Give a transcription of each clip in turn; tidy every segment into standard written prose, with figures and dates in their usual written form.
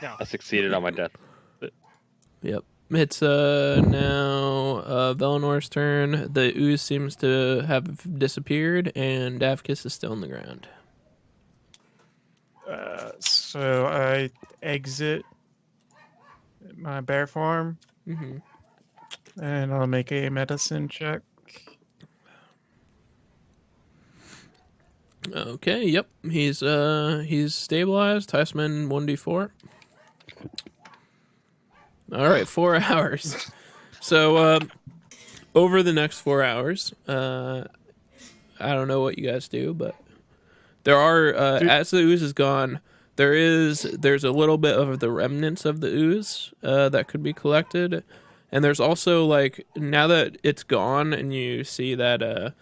No. I succeeded on my death. Yep. It's now Velenor's turn. The ooze seems to have disappeared, and Davkis is still on the ground. So I exit my bear form, Mm-hmm. and I'll make a medicine check. Okay, yep. He's stabilized. HighSpeedMan 1d4. All right, 4 hours. So over the next 4 hours, I don't know what you guys do, but there are as the ooze is gone, there's a little bit of the remnants of the ooze that could be collected, and there's also like now that it's gone and you see that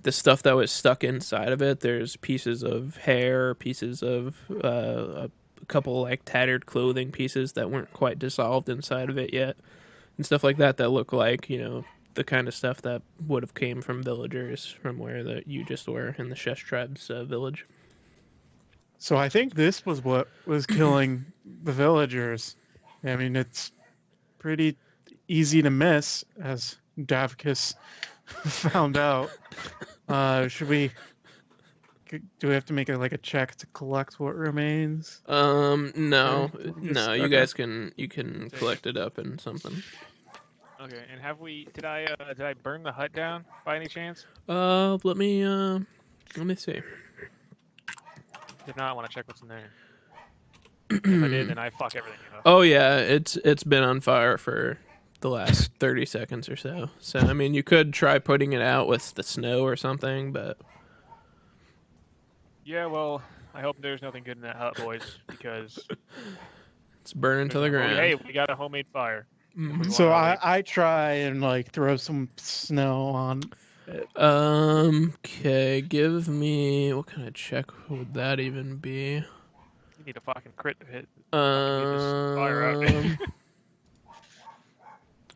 the stuff that was stuck inside of it, there's pieces of hair, pieces of a couple like tattered clothing pieces that weren't quite dissolved inside of it yet, and stuff like that look like, you know, the kind of stuff that would have came from villagers from where you just were in the Shesh tribe's village. So I think this was what was killing the villagers. I mean, it's pretty easy to miss, as Davkis found out. Do we have to make a check to collect what remains? No, Okay. you guys can collect it up in something. Okay, and did I burn the hut down by any chance? Let me see. If not, I want to check what's in there. If I did, then I fuck everything up. Oh yeah, it's been on fire for the last 30 seconds or so. So I mean, you could try putting it out with the snow or something, but Yeah, well, I hope there's nothing good in that hut, boys, because it's burning to the ground. Hey, we got a homemade fire. Mm-hmm. So I try and like throw some snow on it. Okay, give me, what kind of check would that even be? You need a fucking crit to hit. Get this fire out.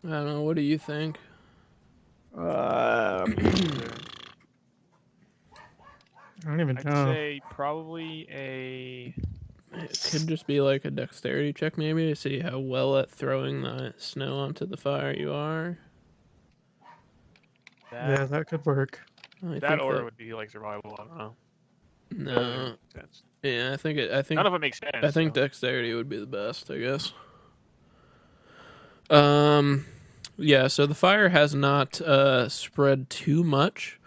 I don't know. What do you think? I don't even I'd know. say probably a. It could just be like a dexterity check, maybe, to see how well at throwing the snow onto the fire you are. Yeah, that could work. That order would be like survival. I don't know. No. Yeah, I think none of it makes sense. I think dexterity would be the best, I guess. Yeah, so the fire has not spread too much.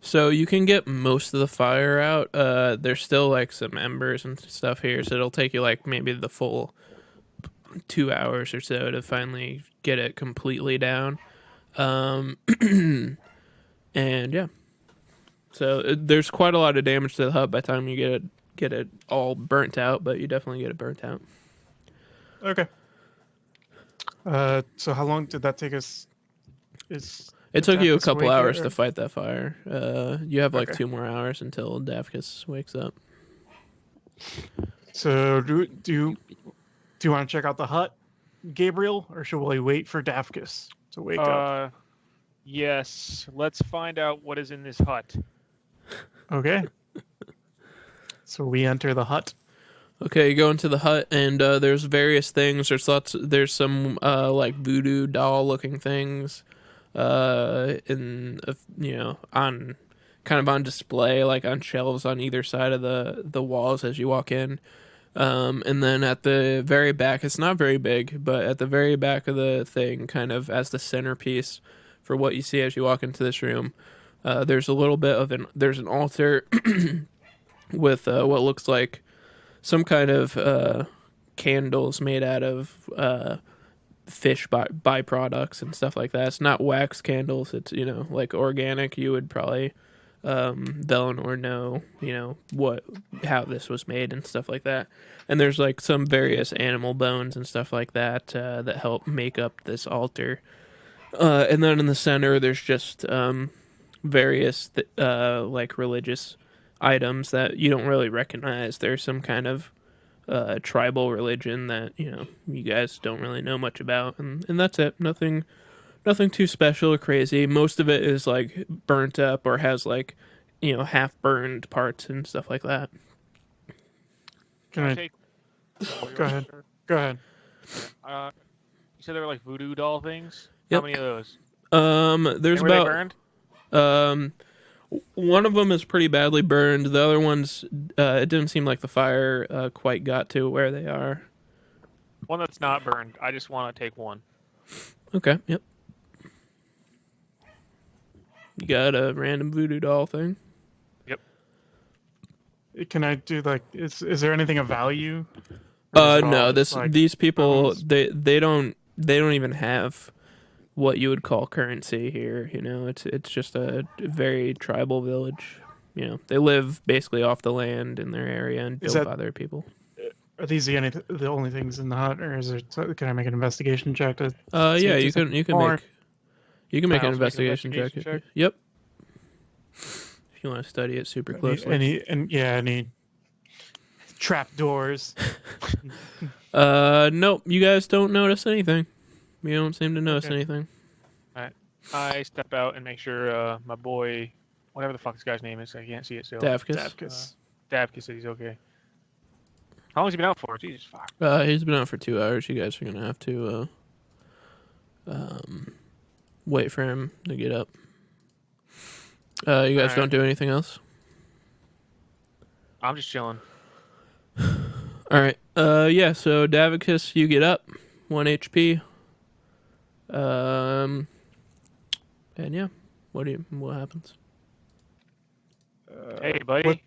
So you can get most of the fire out. There's still like some embers and stuff here, so it'll take you like maybe the full 2 hours or so to finally get it completely down. And yeah. So there's quite a lot of damage to the hut by the time you get it all burnt out, but you definitely get it burnt out. Okay. So how long did that take us? It took you a couple hours to fight that fire. You have like 2 more hours until Davkis wakes up. So do you want to check out the hut, Gabriel, or should we wait for Davkis to wake up? Yes. Let's find out what is in this hut. Okay. So we enter the hut. Okay, you go into the hut, and there's various things. There's some like voodoo doll looking things, on display, like on shelves on either side of the walls as you walk in. And then at the very back, it's not very big, but at the very back of the thing, kind of as the centerpiece for what you see as you walk into this room, there's a little bit of there's an altar with what looks like some kind of candles made out of fish byproducts and stuff like that. It's not wax candles. It's, like organic. You would probably Velenor know, how this was made and stuff like that. And there's like some various animal bones and stuff like that that help make up this altar. And then in the center, there's just various like religious items that you don't really recognize. There's some kind of tribal religion that you guys don't really know much about, and that's it. Nothing too special or crazy. Most of it is like burnt up or has like half burned parts and stuff like that. Can Go ahead. Go ahead. You said they were like voodoo doll things. Yep. How many of those? There's And were they about burned? one of them is pretty badly burned. The other ones, it didn't seem like the fire quite got to where they are. One that's not burned. I just want to take one. Okay. Yep. You got a random voodoo doll thing? Can I do like? Is there anything of value? Or is it all No. just, like, These people bones? they don't even have what you would call currency here. You know, it's just a very tribal village. You know, they live basically off the land in their area and Is built that- by other people. Are these the only things in the hut, or is there? Can I make an investigation check to? see Yeah, if you there's can anything more? make an Can I also make an investigation check. investigation check? Yep. If you want to study it super closely. Any trap doors? Nope. You guys don't notice anything. You don't seem to notice Okay. anything. I step out and make sure my boy, whatever the fuck this guy's name is, I can't see it still. Davkus. Davkus. Said he's okay. How long has he been out for? Jesus fuck. He's been out for 2 hours. You guys are gonna have to wait for him to get up. You guys Alright. don't do anything else? I'm just chilling. Alright. Yeah, so Davicus, you get up. 1 HP. And yeah. What happens? Hey, buddy.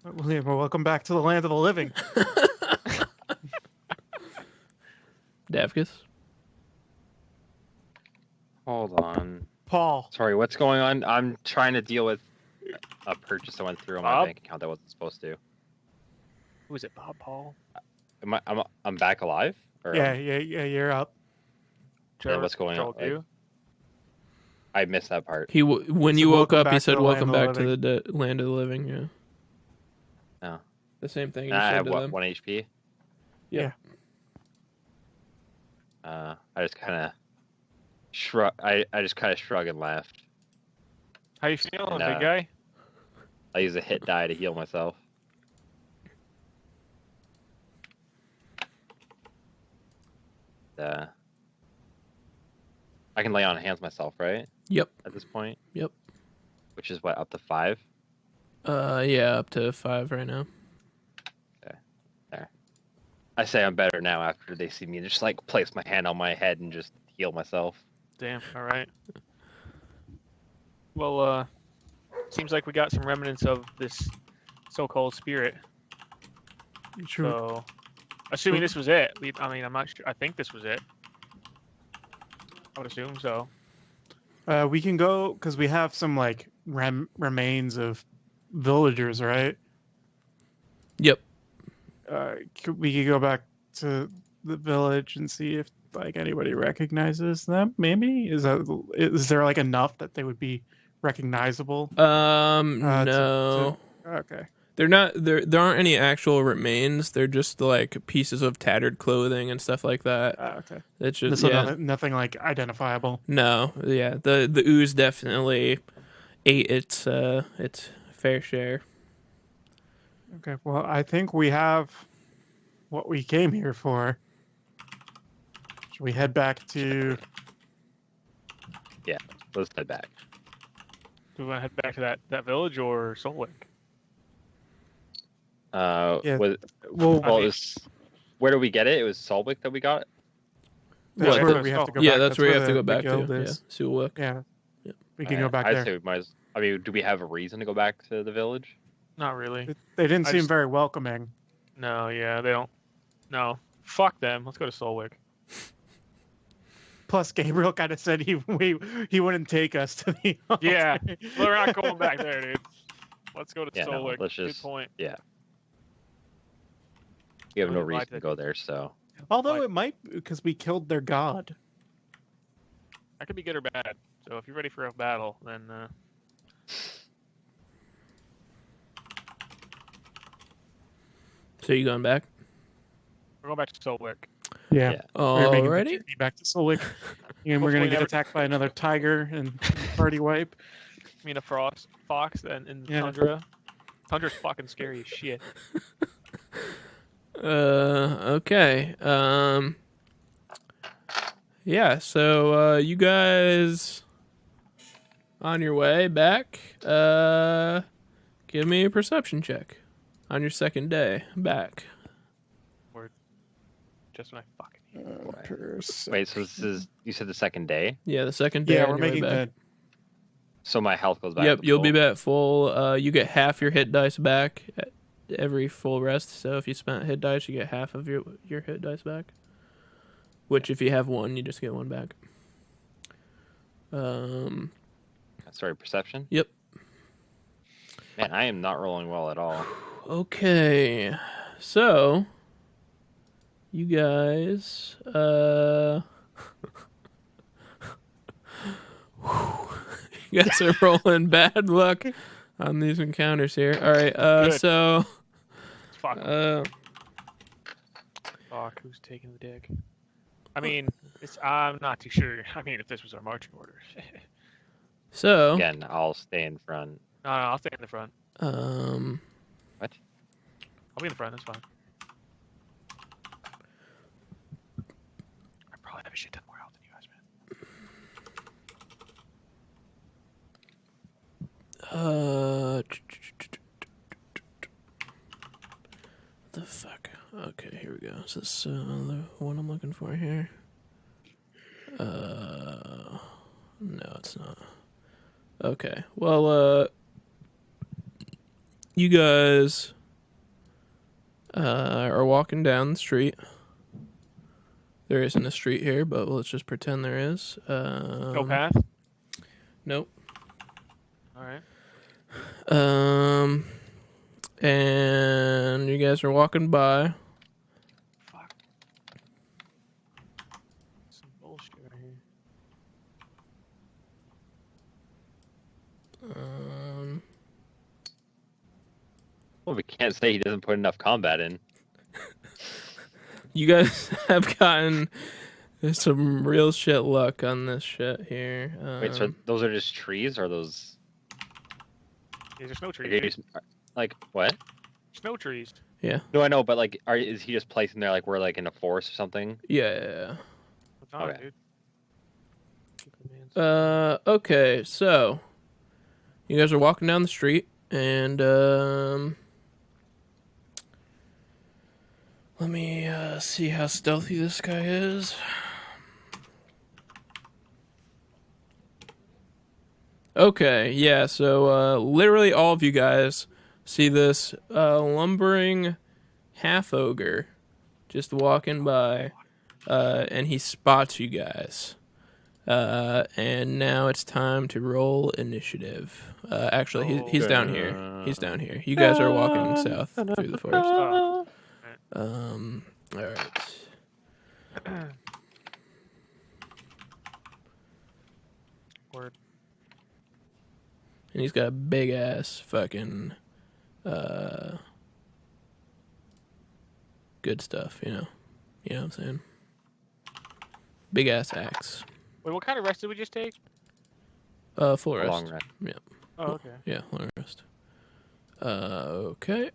Well, welcome back to the land of the living. Davicus? Hold on. Paul. Sorry, what's going on? I'm trying to deal with a purchase that went through on my Bob? bank account that wasn't supposed to. Who is it? Bob Paul? I'm back alive? Or Yeah, you're up. Trevor? what's going on? Controlled you? I missed that part. When So you woke welcome up, he back to said, the land "Welcome of the back to the land of the living." Yeah. Oh. The same thing you I said have to what, them. 1 HP? Yeah. I just kind of shrug. I just kind of shrug and laugh. How you feeling, Nah. big guy? I use a hit die to heal myself. I can lay on hands myself, right? Yep. At this point? Yep. Which is what, up to 5? Yeah, up to 5 right now. There. I say I'm better now after they see me just like place my hand on my head and just heal myself. Damn. All right. Well, seems like we got some remnants of this so-called spirit. True. So, assuming this was it. I mean, I'm not sure. I think this was it. I would assume so. We can go because we have some like remains of villagers, right? Yep. We could go back to the village and see if like anybody recognizes them. Maybe is there like enough that they would be recognizable? No. Okay. They're not there aren't any actual remains. They're just like pieces of tattered clothing and stuff like that. Okay. It's just So yeah. nothing like identifiable. No, yeah. The ooze definitely ate its fair share. Okay. Well, I think we have what we came here for. Should we head back to? Let's head back. Do we want to head back to that village or Solwick? Yeah. Was, Well, well, it was, where do we get it? It was Solwick that we got it? that's What, where the- we have to go. Yeah, back. that's where you have to the go back to. guild Yeah, is. Sulwick. Yeah. Yep. We can go back I'd there. say we might I mean, do we have a reason to go back to the village? Not really. They didn't I seem just- very welcoming. No, yeah, they don't. No, fuck them. Let's go to Solwick. Plus, Gabriel kind of said he wouldn't take us to the. Yeah, altar. we're not going back there, dude. Let's go to Yeah, no, Solwick. let's Good just- point. We have no Why reason did- to go there, so Although Like- it might because we killed their god. That could be good or bad. So if you're ready for a battle, then So you going back? we're going back to Solwick. Yeah. Yeah. We're making the Alrighty. journey back to Solwick, and we're Hopefully gonna get never- attacked by another tiger and party wipe. I mean, a fox and in Yeah. Tundra. Tundra's fucking scary as shit. Okay. Yeah, so you guys on your way back, give me a perception check on your second day back. Word. Just when I fucking. Wait, so this is you said the second day? Yeah, the second day Yeah, on we're your way making back. the. So my health goes back. Yep, to you'll be full? back full. You get half your hit dice back at every full rest. So if you spent hit dice, you get half of your hit dice back. Which, if you have one, you just get one back. Sorry, perception? Yep. Man, I am not rolling well at all. Okay, so you guys, you guys are rolling bad luck on these encounters here. All right, Good. so, Fuck. Fuck. Who's taking the dick? I mean, I'm not too sure. I mean, if this was our marching orders. so, Again, I'll stay in front. No, I'll stay in the front. What? I'll be in the front. That's fine. I probably have a shit ton more health than you guys, man. the fuck? Okay, here we go. Is this the one I'm looking for here? No, it's not. Okay, well, you guys are walking down the street. There isn't a street here, but let's just pretend there is. No path? Nope. Alright. And you guys are walking by. Fuck. Some bullshit right here. Well, we can't say he doesn't put enough combat in. You guys have gotten some real shit luck on this shit here. Wait, so those are just trees, or those Yeah, there's no trees. like what? There's no trees. Yeah. No, I know, but like, is he just placing there like we're like in a forest or something? Yeah. What's on it, Okay. dude? Okay, so you guys are walking down the street, and let me see how stealthy this guy is. Okay, yeah, so literally all of you guys see this lumbering half ogre just walking by, and he spots you guys. And now it's time to roll initiative. Actually, he's down here. He's down here. You guys are walking south through the forest. Oh. All right. Word. And he's got a big ass fucking good stuff, you know. You know what I'm saying? Big ass axe. Wait, what kind of rest did we just take? Full rest. Long rest. Yeah. Oh, okay. Yeah, long rest. Okay.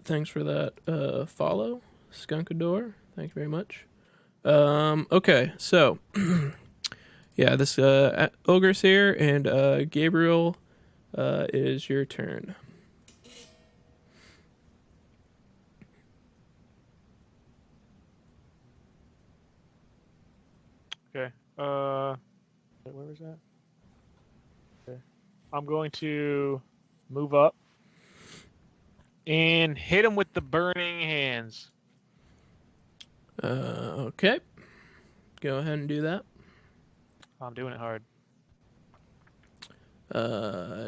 Thanks for that follow, Skunkador. Thank you very much. Okay, so yeah, this ogre's here, and Gabriel, it is your turn. Okay. Wait, where was that? Okay. I'm going to move up and hit him with the burning hands. Okay. Go ahead and do that. I'm doing it hard.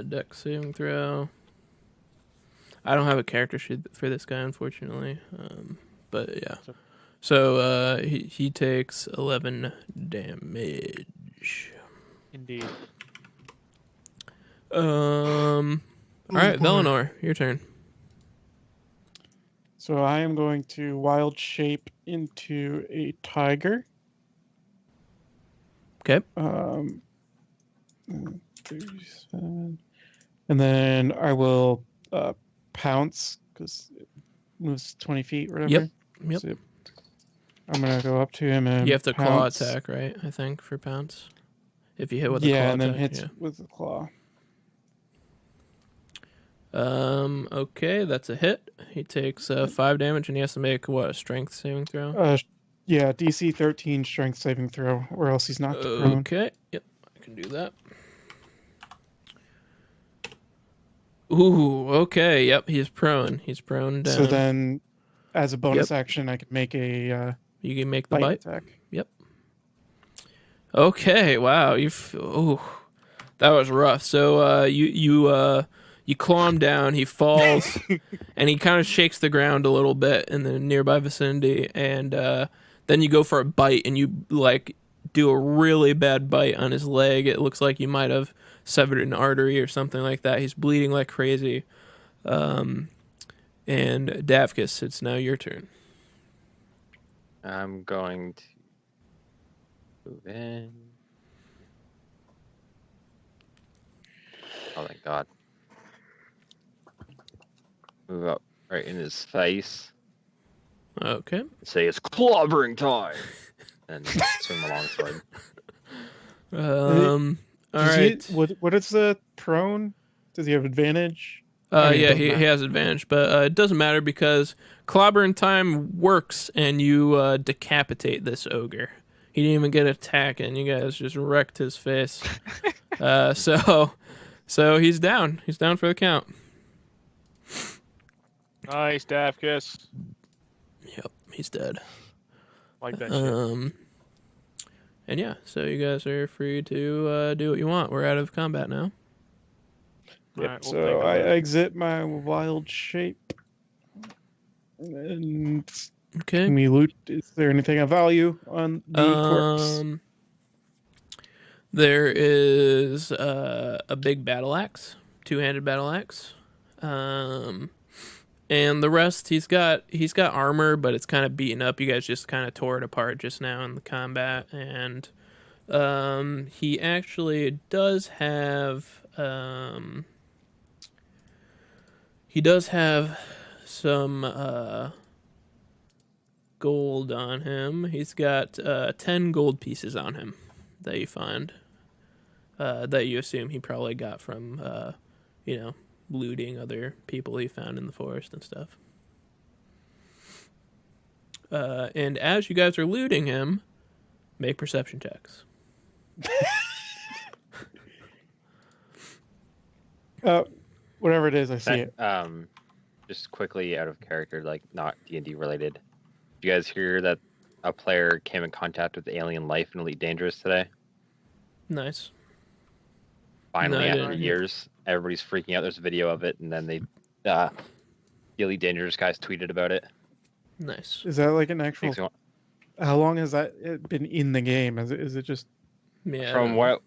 Dex saving throw. I don't have a character sheet for this guy, unfortunately. But yeah. So he takes 11 damage. Indeed. All right, Velinor, your turn. So I am going to wild shape into a tiger. Okay. Okay, 37. And then I will pounce because it moves 20 feet, whatever. Yep. So I'm gonna go up to him and You have to pounce. claw attack, right? I think for pounce. If you hit with a Yeah, claw and then attack, hits with the claw. Okay, that's a hit. He takes 5 damage, and he has to make what, a strength saving throw? Yeah, DC 13 strength saving throw, or else he's knocked prone. Okay, yep, I can do that. Ooh, okay, yep, he's prone. He's prone down. So then, as a bonus action, I can make a you can make the bite attack. Yep. Okay, wow, that was rough. So you claw him down, he falls, and he kind of shakes the ground a little bit in the nearby vicinity, and then you go for a bite, and you like do a really bad bite on his leg. It looks like you might have severed an artery or something like that. He's bleeding like crazy. And Davkis, it's now your turn. I'm going to move in. Oh, thank God. Move up right in his face. Okay. Say it's clobbering time. And swing the longsword. All right. What is the prone? Does he have advantage? Yeah, he has advantage, but it doesn't matter because clobbering time works, and you decapitate this ogre. He didn't even get an attack, and you guys just wrecked his face. So he's down. He's down for the count. Nice, Davkis. Yep, he's dead. Like that shit. And yeah, so you guys are free to do what you want. We're out of combat now. Yep. Right, we'll So I exit my wild shape. And Okay. can we loot? Is there anything of value on the corpse? There is a big battle axe, 2-handed battle axe. And the rest, he's got armor, but it's kind of beaten up. You guys just kind of tore it apart just now in the combat, and he actually does have some gold on him. He's got 10 gold pieces on him that you find, that you assume he probably got from looting other people he found in the forest and stuff. And as you guys are looting him, make perception checks. Whatever it is, I see it. Just quickly out of character, like not D&D related. Did you guys hear that a player came in contact with alien life in Elite Dangerous today? Nice. Finally, after years, everybody's freaking out. There's a video of it, and then the Elite Dangerous guys tweeted about it. Nice. Is that like an actual? How long has that been in the game? Is it just? Yeah. From what,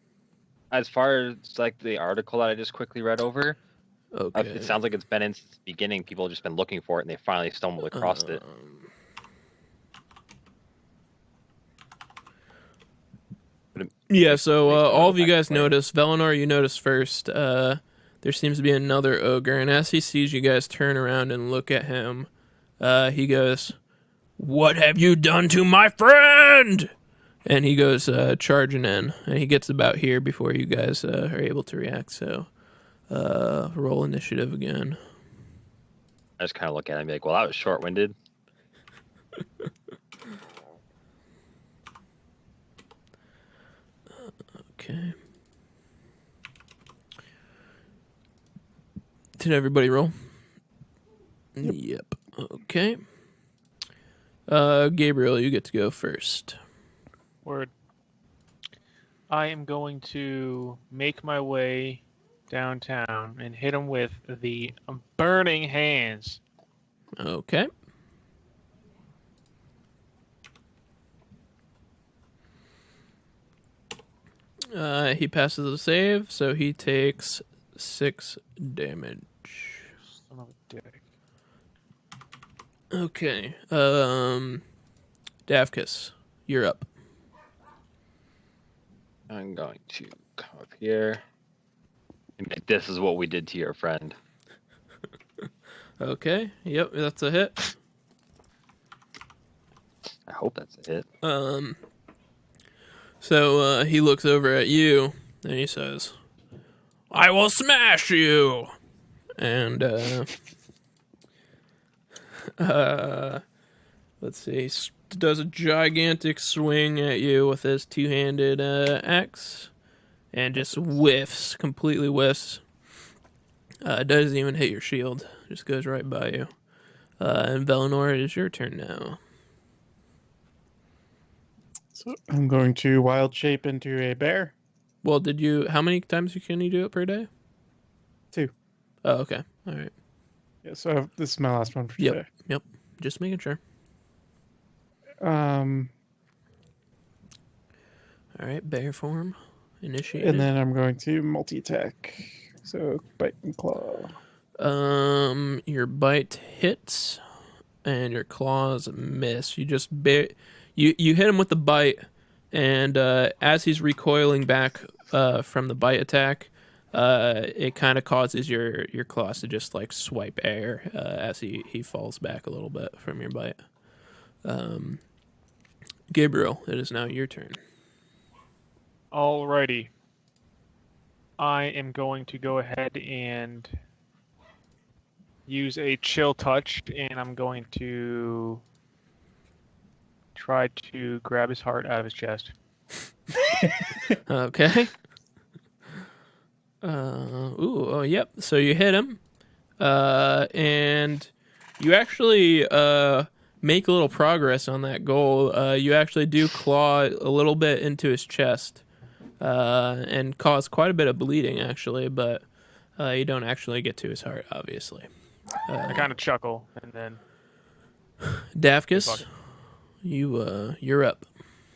as far as like the article that I just quickly read over, okay. It sounds like it's been in since the beginning. People have just been looking for it, and they finally stumbled across it. Yeah, so all of you guys notice, Velinor, you notice first, there seems to be another ogre, and as he sees you guys turn around and look at him, he goes, "What have you done to my friend?" And he goes charging in, and he gets about here before you guys are able to react, so roll initiative again. I just kind of look at him and be like, well, that was short-winded. Okay. Did everybody roll? Yep. Okay. Gabriel, you get to go first. Word. I am going to make my way downtown and hit him with the burning hands. Okay. He passes the save, so he takes 6 damage. Son of a dick. Okay. Davkis, you're up. I'm going to come up here. This is what we did to your friend. Okay. Yep, that's a hit. I hope that's a hit. So he looks over at you and he says, "I will smash you." And let's see, does a gigantic swing at you with his two-handed axe, and just completely whiffs. Doesn't even hit your shield, just goes right by you. And Velinor, it is your turn now. So I'm going to wild shape into a bear. Well, how many times can you do it per day? 2. Oh, okay. All right. Yeah, so this is my last one for today. Yep. Just making sure. All right, bear form. Initiated. And then I'm going to multi-attack. So bite and claw. Your bite hits, and your claws miss. You just you hit him with the bite, and as he's recoiling back from the bite attack, it kind of causes your claws to just like swipe air as he falls back a little bit from your bite. Gabriel, it is now your turn. Alrighty. I am going to go ahead and use a chill touch, and I'm going to try to grab his heart out of his chest. Okay. Yep. So you hit him, and you actually make a little progress on that goal. You actually do claw a little bit into his chest, and cause quite a bit of bleeding, actually, but you don't actually get to his heart, obviously. I kind of chuckle, and then Dafkus, you're up.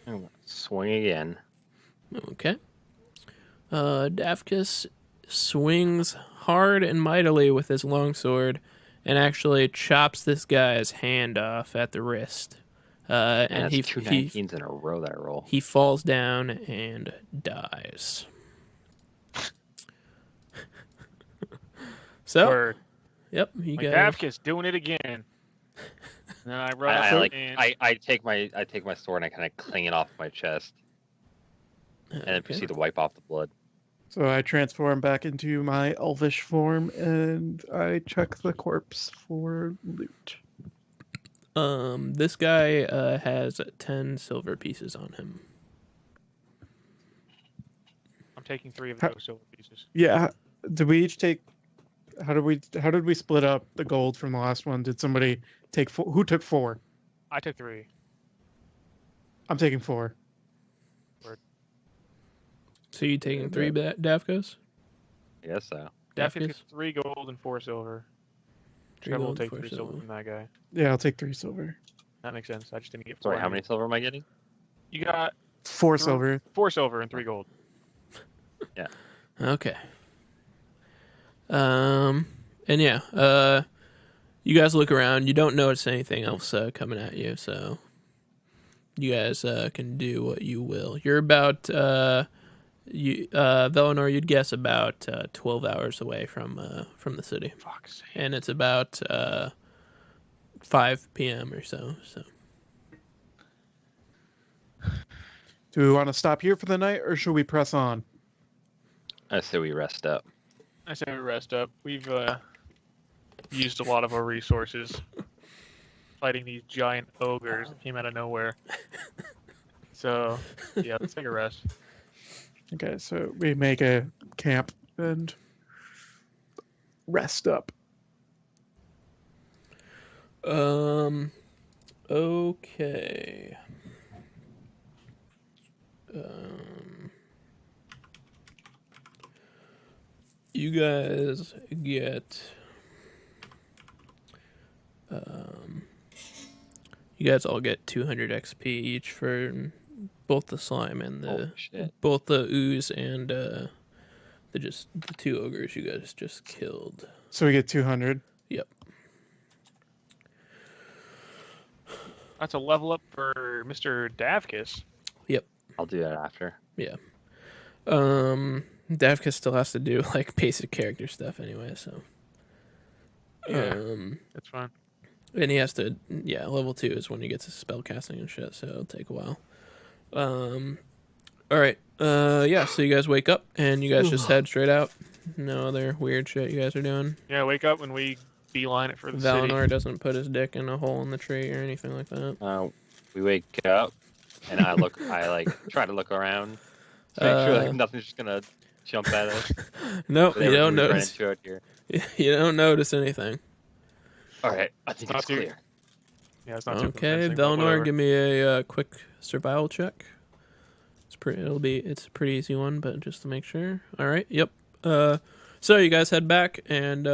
I'm gonna swing again. Okay. Dafkus swings hard and mightily with his longsword and actually chops this guy's hand off at the wrist. And That's he 2 19s in a row that I roll. He falls down and dies. So, Word. yep, you My guys. Dafkus doing it again. And then I run I take my sword and I kind of cling it off my chest, and then proceed to wipe off the blood. So I transform back into my elvish form, and I check the corpse for loot. This guy has 10 silver pieces on him. I'm taking 3 of those silver pieces. Yeah. Did we each take? How did we split up the gold from the last one? Did somebody take 4? Who took 4? I took 3. I'm taking 4. So you taking 3 Dafkos? I guess so. Dafkus gets 3 gold and 4 silver. 3 Trevor will gold, take 4 3 silver silver. from that guy. Yeah, I'll take 3 silver. That makes sense. I just didn't get 4. Sorry, how many silver am I getting? You got 4 silver. 4 silver and 3 gold. Yeah. Okay. And yeah, you guys look around. You don't notice anything else coming at you, so you guys can do what you will. You're about Velinor, you'd guess about 12 hours away from the city. Fuck's sake. And it's about 5 p.m. or so. Do we want to stop here for the night, or should we press on? I say we rest up. I say we rest up. We've used a lot of our resources fighting these giant ogres that came out of nowhere. So, yeah, let's take a rest. Okay, so we make a camp and rest up. Okay. You guys get you guys all get 200 XP each for both the slime and both the ooze and the 2 ogres you guys just killed. So we get 200. Yep. That's a level up for Mr. Davkis. Yep. I'll do that after. Yeah. Davka still has to do like basic character stuff anyway, so Yeah. That's fine. and he has to level 2 is when he gets his spell casting and shit, so it'll take a while. All right. Yeah, so you guys wake up and you guys just head straight out. No other weird shit you guys are doing. Yeah, wake up when we beeline it for the Valinor city. doesn't put his dick in a hole in the tree or anything like that. We wake up, and I try to look around, to make sure like nothing's just gonna jump at us. Nope, you don't We ran notice. into out here. You don't notice anything. All right, I think Not it's too- clear. Yeah, it's not too Okay, convincing, but Valinor, whatever. give me a quick survival check. It's a pretty easy one, but just to make sure. All right, yep. So you guys head back and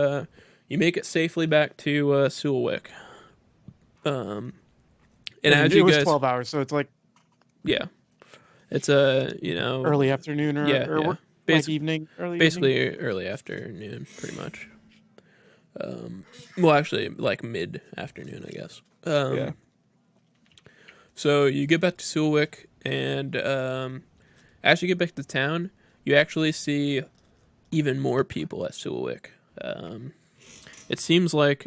you make it safely back to Sulwick. And as it you was guys, 12 hours, so it's like yeah, it's a early afternoon or, yeah, or yeah. like evening, early basically evening? early afternoon, pretty much. Well, actually, like mid afternoon, I guess. Yeah. So you get back to Sulwick, and as you get back to town, you actually see even more people at Sulwick. It seems like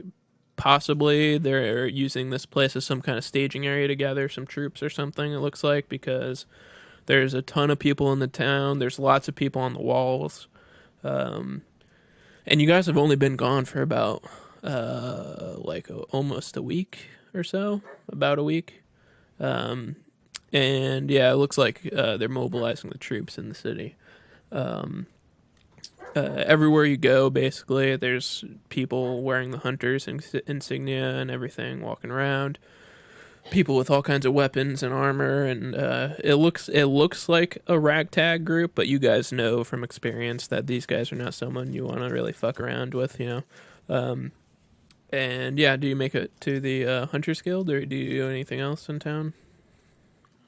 possibly they're using this place as some kind of staging area to gather some troops or something, it looks like, because there's a ton of people in the town. There's lots of people on the walls. And you guys have only been gone for about almost a week or so, about a week. And yeah, it looks like they're mobilizing the troops in the city. Everywhere you go, basically, there's people wearing the hunter's insignia and everything, walking around. People with all kinds of weapons and armor, and it looks like a ragtag group, but you guys know from experience that these guys are not someone you want to really fuck around with, And yeah, do you make it to the Hunters Guild, or do you do anything else in town?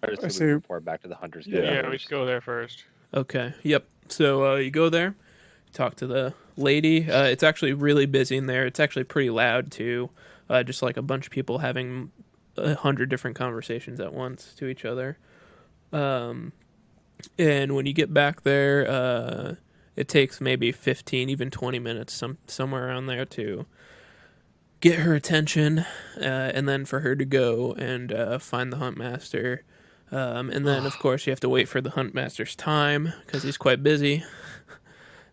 I just I think see. we report back to the Hunters Guild. Yeah, we should go there first. Okay. Yep. So you go there, talk to the lady. It's actually really busy in there. It's actually pretty loud too. Just like a bunch of people having 100 different conversations at once to each other. And when you get back there, it takes maybe 15, even 20 minutes, somewhere around there to get her attention, and then for her to go and find the Huntmaster. And then, of course, you have to wait for the Huntmaster's time, because he's quite busy,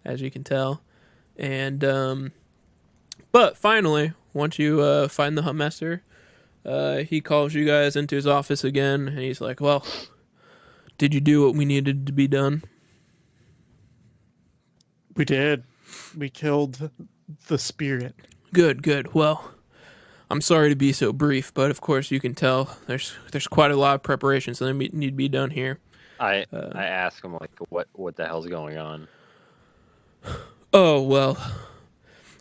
as you can tell. And but finally, once you find the Huntmaster, he calls you guys into his office again, and he's like, well, did you do what we needed to be done? We did. We killed the spirit. Good. Well, I'm sorry to be so brief, but of course you can tell there's quite a lot of preparations that need to be done here. I ask him like, what the hell's going on? Oh, well,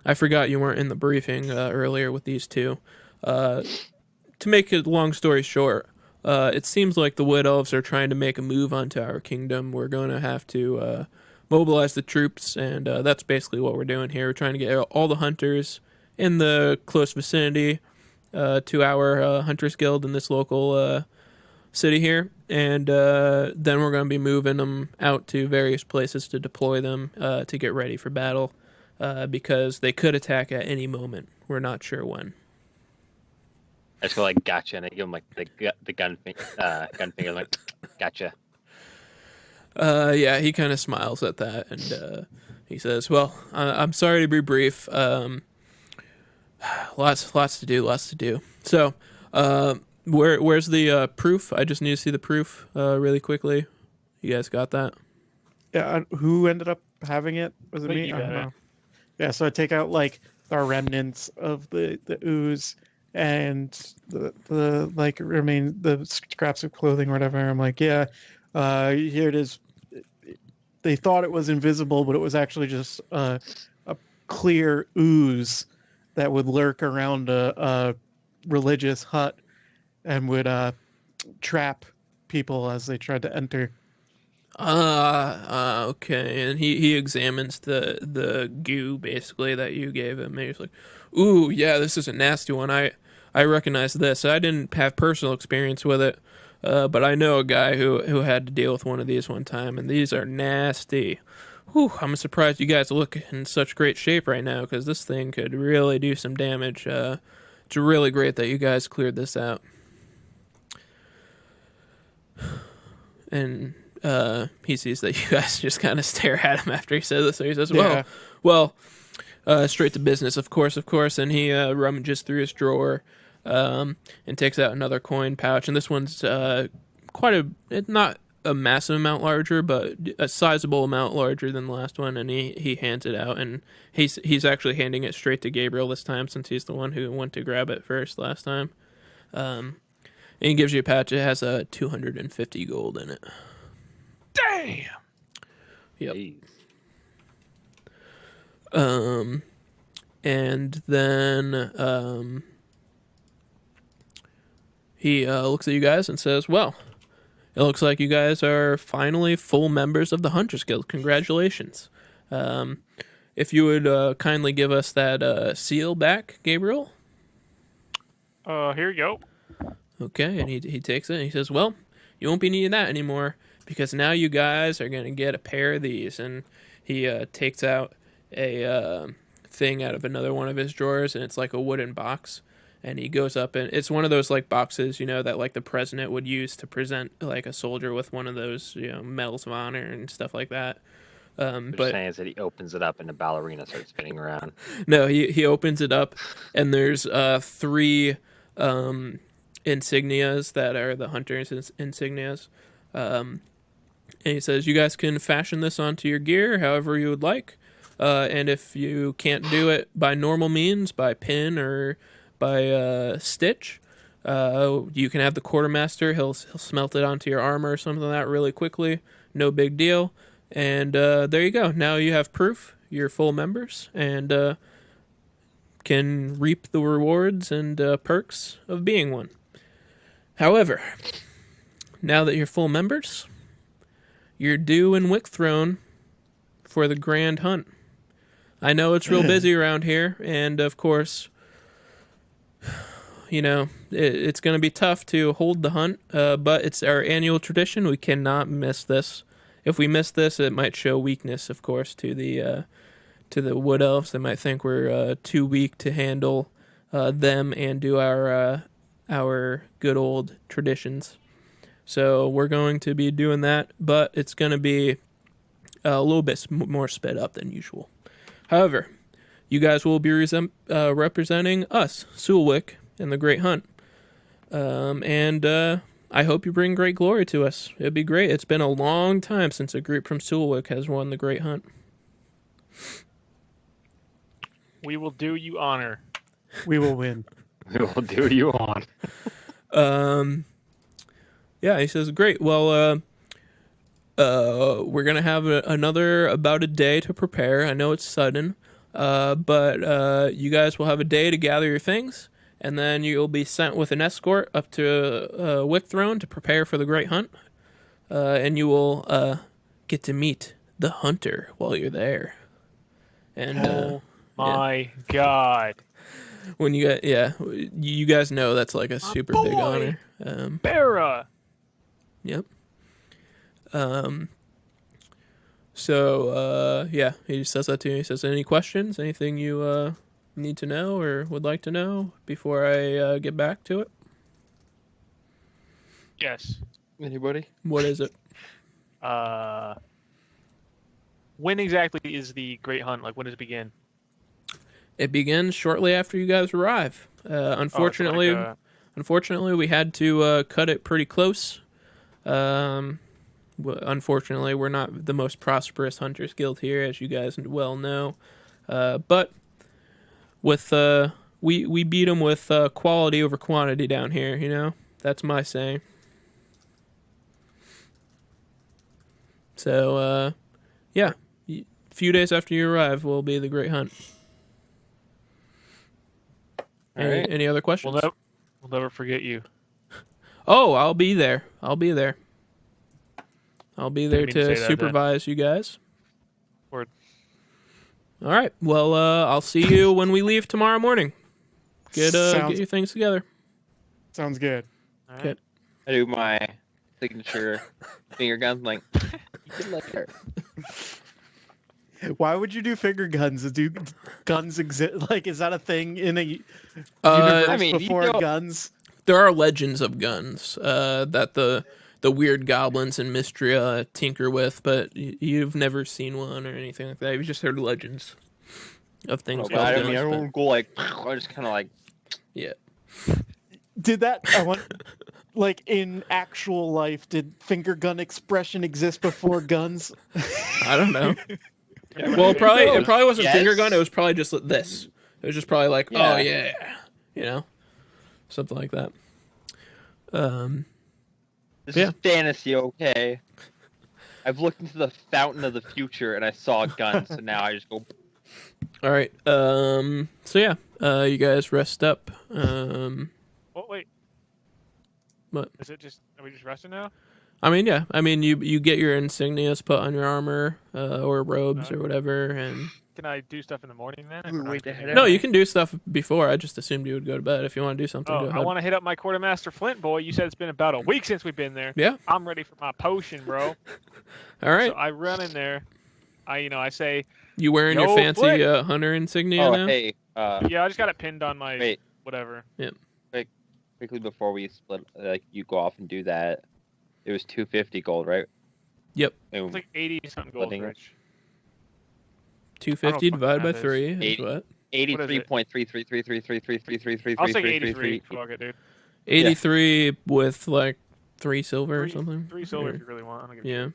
I forgot you weren't in the briefing earlier with these two. To make a long story short, it seems like the Wood Elves are trying to make a move onto our kingdom. We're going to have to mobilize the troops, and that's basically what we're doing here. We're trying to get all the hunters in the close vicinity to our Hunters Guild in this local city here, and then we're going to be moving them out to various places to deploy them to get ready for battle, because they could attack at any moment. We're not sure when. I just go like, gotcha, and I give him like the gun finger, like, gotcha. Yeah, he kind of smiles at that, and he says, well, I'm sorry to be brief. Lots to do. So, where's the proof? I just need to see the proof really quickly. You guys got that? Yeah, who ended up having it? Was it I think me? you I don't got it. know. Yeah, so I take out like our remnants of the ooze and the like the scraps of clothing or whatever. I'm like, yeah, here it is. They thought it was invisible, but it was actually just a clear ooze that would lurk around a religious hut and would trap people as they tried to enter. Okay. And he examines the goo basically that you gave him. And he's like, ooh, yeah, this is a nasty one. I recognize this. I didn't have personal experience with it, but I know a guy who had to deal with one of these one time, and these are nasty. Whew, I'm surprised you guys look in such great shape right now, because this thing could really do some damage. It's really great that you guys cleared this out. And he sees that you guys just kind of stare at him after he says this. So he says, Yeah. well, straight to business, of course. And he rummages through his drawer and takes out another coin pouch. And this one's not a massive amount larger, but a sizable amount larger than the last one. And he hands it out. And he's actually handing it straight to Gabriel this time, since he's the one who went to grab it first last time. And he gives you a patch. It has 250 gold in it. Damn. Yep. Jeez. And then he looks at you guys and says, well, it looks like you guys are finally full members of the Hunters Guild. Congratulations. If you would kindly give us that seal back, Gabriel. Here you go. Okay, and he takes it and he says, well, you won't be needing that anymore, because now you guys are going to get a pair of these. And he takes out a thing out of another one of his drawers, and it's like a wooden box. And he goes up, and it's one of those like boxes, that like the president would use to present like a soldier with one of those, medals of honor and stuff like that. But saying is that he opens it up and the ballerina starts spinning around. No, he opens it up, and there's 3 insignias that are the hunter's insignias. And he says, you guys can fashion this onto your gear however you would like. And if you can't do it by normal means, by pin or by stitch, you can have the quartermaster. He'll smelt it onto your armor or something like that really quickly. No big deal. And there you go. Now you have proof. You're full members and can reap the rewards and perks of being one. However, now that you're full members, you're due in Wickthrone for the Grand Hunt. I know it's real busy around here, and of course, it's going to be tough to hold the hunt, but it's our annual tradition. We cannot miss this. If we miss this, it might show weakness, of course, to the wood elves. They might think we're too weak to handle them and do our good old traditions. So we're going to be doing that, but it's going to be a little bit more sped up than usual. However, you guys will be representing us, Sulwick, in the Great Hunt. And I hope you bring great glory to us. It'd be great. It's been a long time since a group from Sulwick has won the Great Hunt. We will do you honor. We will win. We will do you on. Yeah, he says, great. Well, we're going to have about a day to prepare. I know it's sudden, but you guys will have a day to gather your things, and then you'll be sent with an escort up to Wickthrone to prepare for the Great Hunt, and you will get to meet the hunter while you're there. And my God. When you guys know that's like a super big honor. Barra. Yep. So he says that to you. He says, any questions? Anything you need to know or would like to know before I get back to it? Yes. Anybody? What is it? When exactly is the Great Hunt? Like, when does it begin? It begins shortly after you guys arrive. Unfortunately, we had to cut it pretty close. Unfortunately, we're not the most prosperous Hunters Guild here, as you guys well know. But with we beat them with quality over quantity down here. That's my saying. So a few days after you arrive will be the Great Hunt. Any other questions? We'll never forget you. Oh, I'll be there. I'll be there to supervise you guys. Word. All right. Well, I'll see you when we leave tomorrow morning. Get your things together. Sounds good. All Okay. right. I do my signature finger guns. I'm like, you can let her. Why would you do finger guns? Do guns exist? Like, is that a thing in a universe I mean, you before don't- guns? There are legends of guns that the weird goblins in Mystria tinker with, but you've never seen one or anything like that. You've just heard legends of things. But called I guns, mean, I but- don't go like. I just kind of like. yeah. Did that? I want. Like in actual life, did finger gun expression exist before guns? I don't know. Yeah, Well, right. it probably wasn't Yes. finger gun. It was probably just this. It was just probably like, Yeah. oh yeah, you know, something like that. This Yeah. is fantasy, okay? I've looked into the fountain of the future and I saw a gun, so now I just go. All right. So yeah, you guys rest up. Oh wait. What? Is it just? Are we just resting now? I mean, yeah. I mean, you get your insignias put on your armor or robes or whatever, and Can I do stuff in the morning then? Ooh, wait, the head no, you can do stuff before. I just assumed you would go to bed. If you want to do something, Oh, go I ahead. want to hit up my quartermaster Flint boy. You said it's been about a week since we've been there. Yeah. I'm ready for my potion, bro. All right. So I run in there. I say, You wearing your Yo, fancy Flint. hunter insignia Oh, now? hey. yeah, I just got it pinned on my Wait. whatever. Quickly before we split, like you go off and do that, it was 250 gold, right? Yep. And It's like 80 something gold, Splitting it. Rich. 250 fucking divided by math is. 3 is 80. what? 83.3333333333333333333333333333333333333333333333333333333333333333333333333333333333333333333333333333333333333333333333333333333333333333333333333333333333333333333333333333333333333333333333333333333333333333333333333333333333333333333333333333333333333quick. silver. 3 silver Or- if you really want. I don't give a Yeah. shit.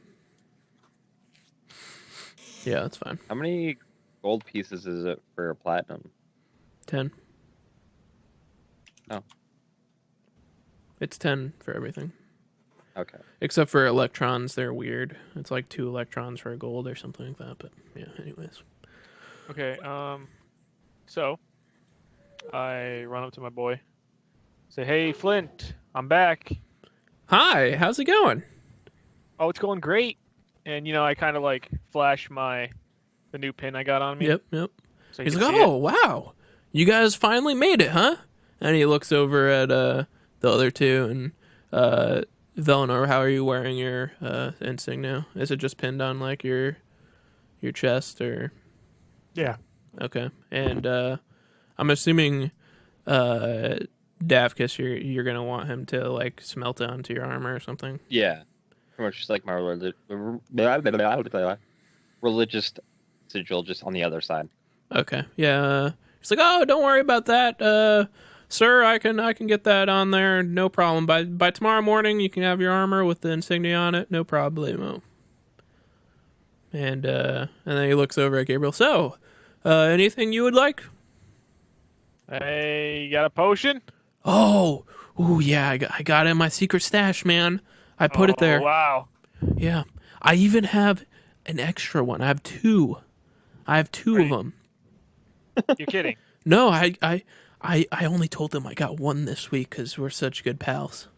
Yeah, that's fine. How many gold pieces is it for a platinum? 10. Oh. It's 10 for everything. Okay. Except for electrons, they're weird. It's like 2 electrons for a gold or something like that. But yeah, anyways. Okay, so I run up to my boy, say, "Hey, Flint, I'm back." Hi, how's it going? Oh, it's going great. And I kind of like flash the new pin I got on me. Yep. So you He's can like, see it. oh, wow. You guys finally made it, huh? And he looks over at the other two and Velinor, how are you wearing your insignia? Is it just pinned on like your chest or? Yeah. Okay. And I'm assuming Davkus, you're gonna want him to like smelt it onto your armor or something. Yeah. Pretty much just like my religious sigil just on the other side. Okay. Yeah. He's like, oh, don't worry about that, sir. I can get that on there, no problem. By tomorrow morning, you can have your armor with the insignia on it, no problemo. And then he looks over at Gabriel. So, anything you would like? Hey, you got a potion? Oh, ooh, yeah, I got it in my secret stash, man. I put it there. Oh, wow. Yeah, I even have an extra one. I have two. of them. You're kidding. No, I only told them I got one this week because we're such good pals.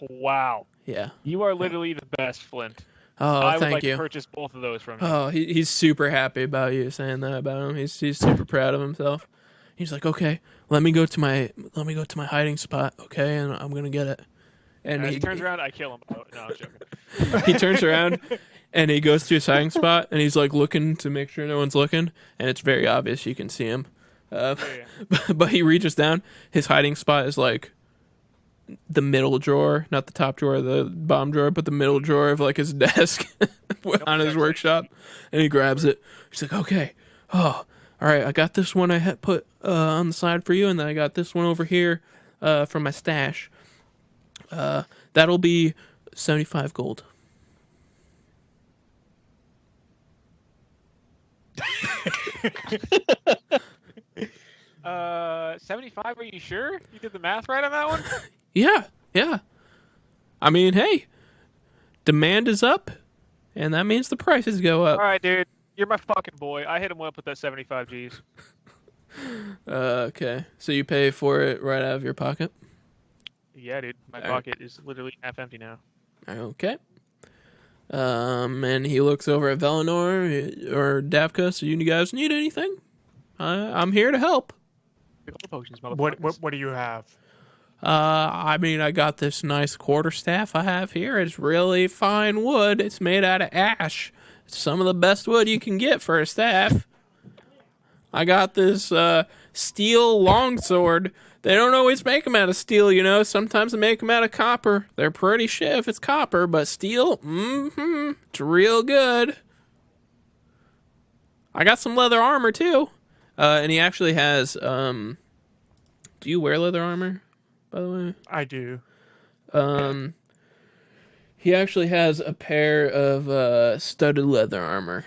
Wow. Yeah. You are literally the best, Flint. Oh, I would thank like you. to purchase both of those from you. Oh, he's super happy about you saying that about him. He's super proud of himself. He's like, okay, let me go to my hiding spot, okay, and I'm gonna get it. And As he turns around, I kill him. Oh, no, I'm joking. he turns around and he goes to his hiding spot and he's like looking to make sure no one's looking, and it's very obvious you can see him. Yeah. But he reaches down. His hiding spot is like the middle drawer, not the top drawer, the bottom drawer, but the middle drawer of like his desk on his workshop. And he grabs it. He's like, okay, oh, all right, I got this one I had put on the side for you, and then I got this one over here from my stash. That'll be 75 gold. 75, are you sure? You did the math right on that one? Yeah. I mean, hey, demand is up, and that means the prices go up. All right, dude. You're my fucking boy. I hit him up with that 75 G's. Okay, so you pay for it right out of your pocket? Yeah, dude. My All right. pocket is literally half empty now. Okay. And he looks over at Velinor or Davka. So you guys need anything? I'm here to help. Pick up the potions, What motherfuckers. do you have? I mean, I got this nice quarterstaff I have here. It's really fine wood. It's made out of ash. some of the best wood you can get for a staff. I got this steel longsword. They don't always make them out of steel, you know. Sometimes they make them out of copper. They're pretty shit if it's copper, but steel, it's real good. I got some leather armor, too. And he actually has, do you wear leather armor, by the way? I do. He actually has a pair of studded leather armor,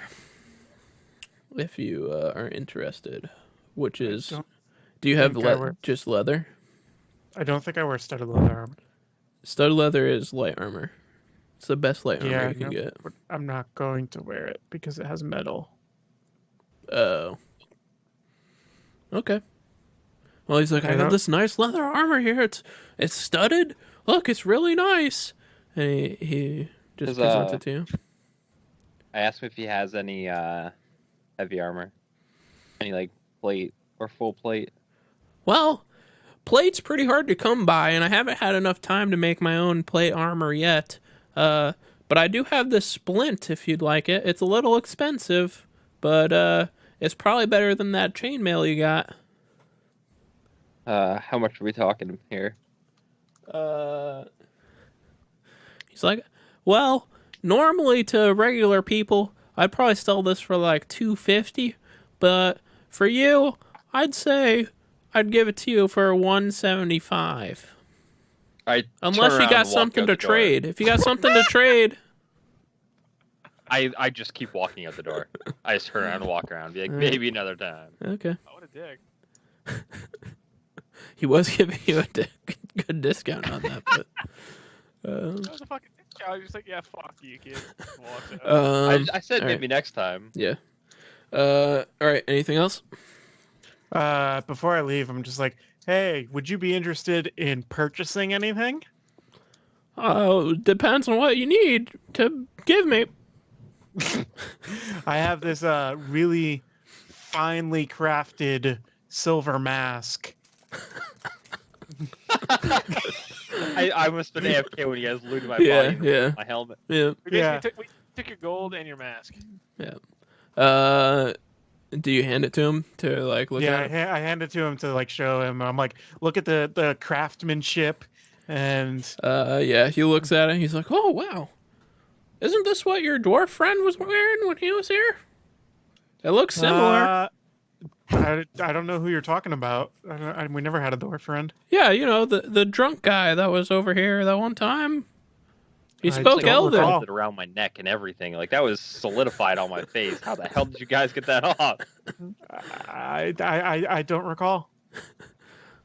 if you are interested, which is... Do you have just leather? I don't think I wear studded leather armor. Studded leather is light armor. It's the best light armor you can get. I'm not going to wear it because it has metal. Oh. Okay. Well, he's like, I got this nice leather armor here. It's studded. Look, it's really nice. And he just presents it to you. I asked him if he has any heavy armor. Any, like, plate or full plate. Well, plate's pretty hard to come by, and I haven't had enough time to make my own plate armor yet. But I do have this splint, if you'd like it. It's a little expensive, but it's probably better than that chainmail you got. How much are we talking here? He's like, well, normally to regular people, I'd probably sell this for like $250, but for you, I'd say I'd give it to you for $175. Unless you got something to trade. If you got something to trade, I just keep walking out the door. I just turn around and walk around, be like, maybe another time. Okay. Oh, what a dick. He was giving you a good discount on that, but That was a fucking discount. I was just like, yeah, fuck you, kid. Walks out. I said maybe right. next time. Yeah. All right. Anything else? Before I leave, I'm just like, hey, would you be interested in purchasing anything? Depends on what you need to give me. I have this really finely crafted silver mask. I must have been AFK when you guys looted my body and my helmet. Yeah. We took your gold and your mask. Yeah. Do you hand it to him to like look at? Yeah, I hand it to him to like show him. I'm like, look at the craftsmanship, and yeah, he looks at it. He's like, oh wow, isn't this what your dwarf friend was wearing when he was here? It looks similar. I don't know who you're talking about. We never had a dwarf friend. Yeah, you know the drunk guy that was over here that one time. He spoke like, Elven. It around my neck and everything. Like that was solidified on my face. How the hell did you guys get that off? I don't recall.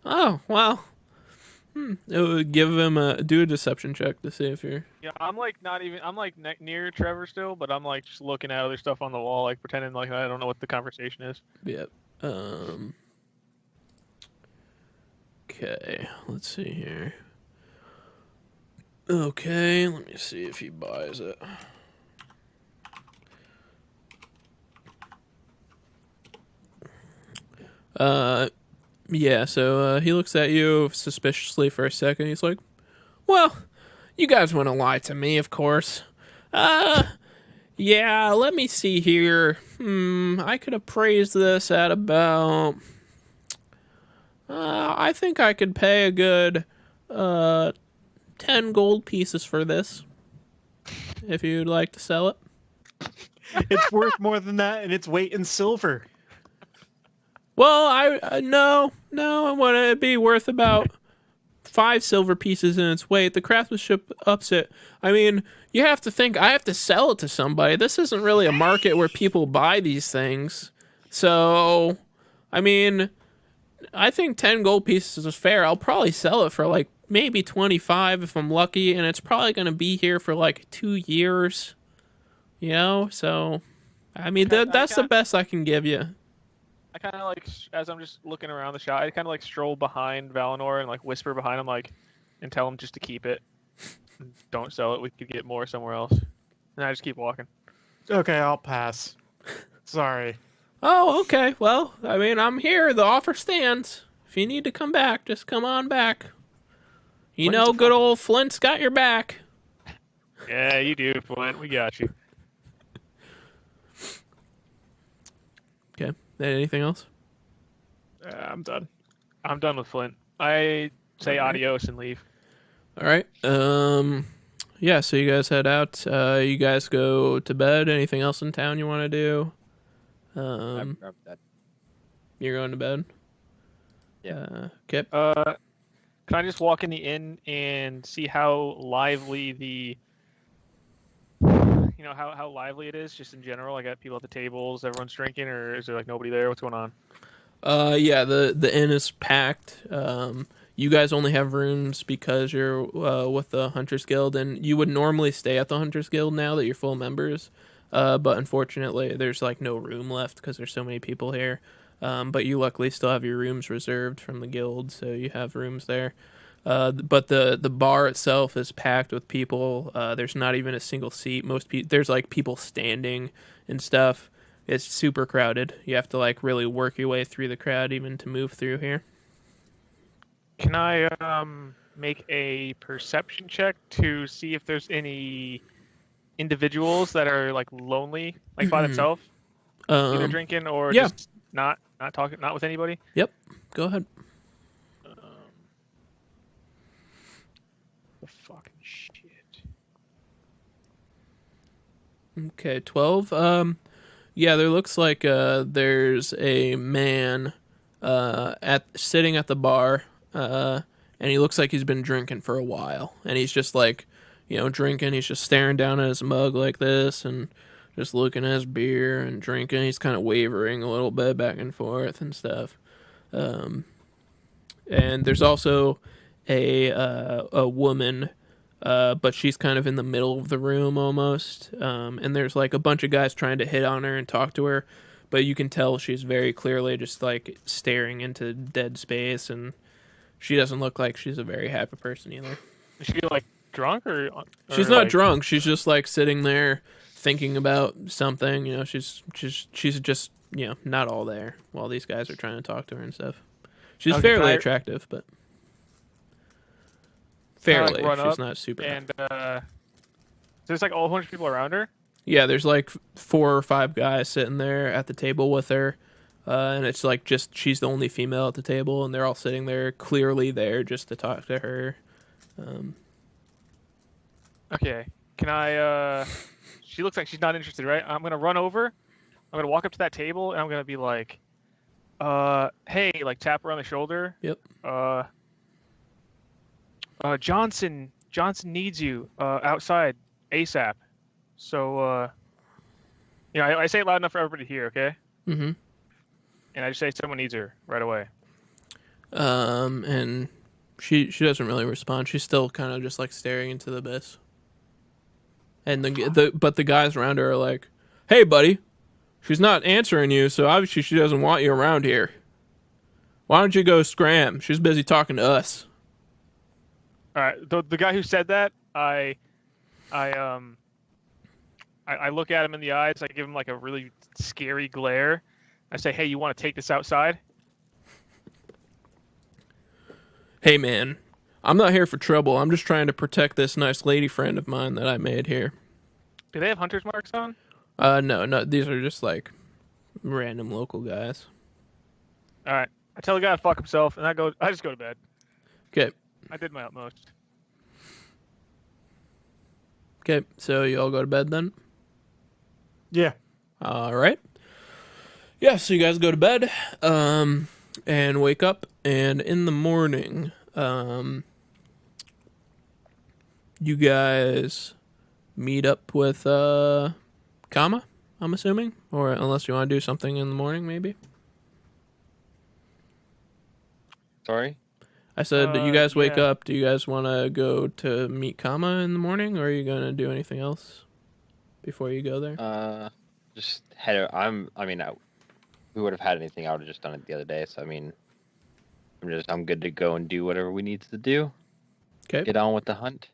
Oh well. It would give him do a deception check to see if you're. Yeah, I'm like near Trevor still, but I'm like just looking at other stuff on the wall, like pretending like I don't know what the conversation is. Yep. Okay, let's see here. Okay, let me see if he buys it. Yeah, so he looks at you suspiciously for a second. He's like, well, you guys want to lie to me, of course. Yeah, let me see here. I could appraise this at about... I think I could pay a good 10 gold pieces for this, if you'd like to sell it. It's worth more than that, and its weight in silver. Well, no, I want it to be worth about 5 silver pieces in its weight. The craftsmanship ups it. I mean, you have to think, I have to sell it to somebody. This isn't really a market where people buy these things. So, I mean, I think 10 gold pieces is fair. I'll probably sell it for like maybe 25 if I'm lucky, and it's probably going to be here for like 2 years. You know, so I mean that's the best I can give you. I kind of like, as I'm just looking around the shop, I kind of like stroll behind Valinor and like whisper behind him, like, and tell him just to keep it. Don't sell it. We could get more somewhere else. And I just keep walking. Okay, I'll pass. Sorry. Oh, okay. Well, I mean, I'm here. The offer stands. If you need to come back, just come on back. You know, good old Flint's got your back. Yeah, you do, Flint. We got you. Okay. Anything else? I'm done. I'm done with Flint. I say All right. adios and leave. All right. Yeah, so you guys head out. You guys go to bed. Anything else in town you want to do? I'm that. You're going to bed? Yeah. Okay. Can I just walk in the inn and see how lively how lively it is, just in general? I got people at the tables, everyone's drinking, or is there like nobody there? What's going on? Yeah, the inn is packed. You guys only have rooms because you're with the Hunters Guild, and you would normally stay at the Hunters Guild now that you're full members. But unfortunately, there's like no room left because there's so many people here. But you luckily still have your rooms reserved from the guild, so you have rooms there. But the bar itself is packed with people. There's not even a single seat. There's like people standing and stuff. It's super crowded. You have to like really work your way through the crowd even to move through here. Can I make a perception check to see if there's any individuals that are like lonely, like by themselves, either drinking or yeah. just not talking, not with anybody? Yep. Go ahead. The fucking shit. Okay, 12. Yeah, there looks like there's a man sitting at the bar, and he looks like he's been drinking for a while, and he's just like, drinking. He's just staring down at his mug like this, and just looking at his beer and drinking. He's kind of wavering a little bit back and forth and stuff. And there's also a woman. But she's kind of in the middle of the room almost. And there's like a bunch of guys trying to hit on her and talk to her, but you can tell she's very clearly just like staring into dead space, and she doesn't look like she's a very happy person either. Is she like drunk or she's not drunk. She's just like sitting there thinking about something. She's just not all there while these guys are trying to talk to her and stuff. She's fairly attractive, but. Fairly, she's not super. And so there's like a whole bunch of people around her. Yeah, there's like 4 or 5 guys sitting there at the table with her, and it's like just she's the only female at the table, and they're all sitting there, clearly there just to talk to her. Okay, can I? She looks like she's not interested, right? I'm gonna run over. I'm gonna walk up to that table, and I'm gonna be like, "Hey," like tap her on the shoulder. Yep. Johnson needs you outside ASAP. So, I say it loud enough for everybody to hear, okay? Mm-hmm. And I just say someone needs her right away. And she doesn't really respond. She's still kind of just like staring into the abyss. And but the guys around her are like, "Hey, buddy, she's not answering you, so obviously she doesn't want you around here. Why don't you go scram? She's busy talking to us." All right, the guy who said that, I look at him in the eyes. I give him like a really scary glare. I say, "Hey, you want to take this outside?" Hey, man, I'm not here for trouble. I'm just trying to protect this nice lady friend of mine that I made here. Do they have hunter's marks on? No, these are just like random local guys. All right, I tell the guy to fuck himself, and I just go to bed. Okay. I did my utmost. Okay, so you all go to bed then? Yeah. All right. Yeah, so you guys go to bed, and wake up, and in the morning, you guys meet up with Kama, I'm assuming, or unless you want to do something in the morning, maybe. Sorry? I said, you guys wake yeah. up. Do you guys want to go to meet Kama in the morning, or are you going to do anything else before you go there? Just head out. We would have had anything, I would have just done it the other day. So, I'm good to go and do whatever we need to do. Okay. Get on with the hunt.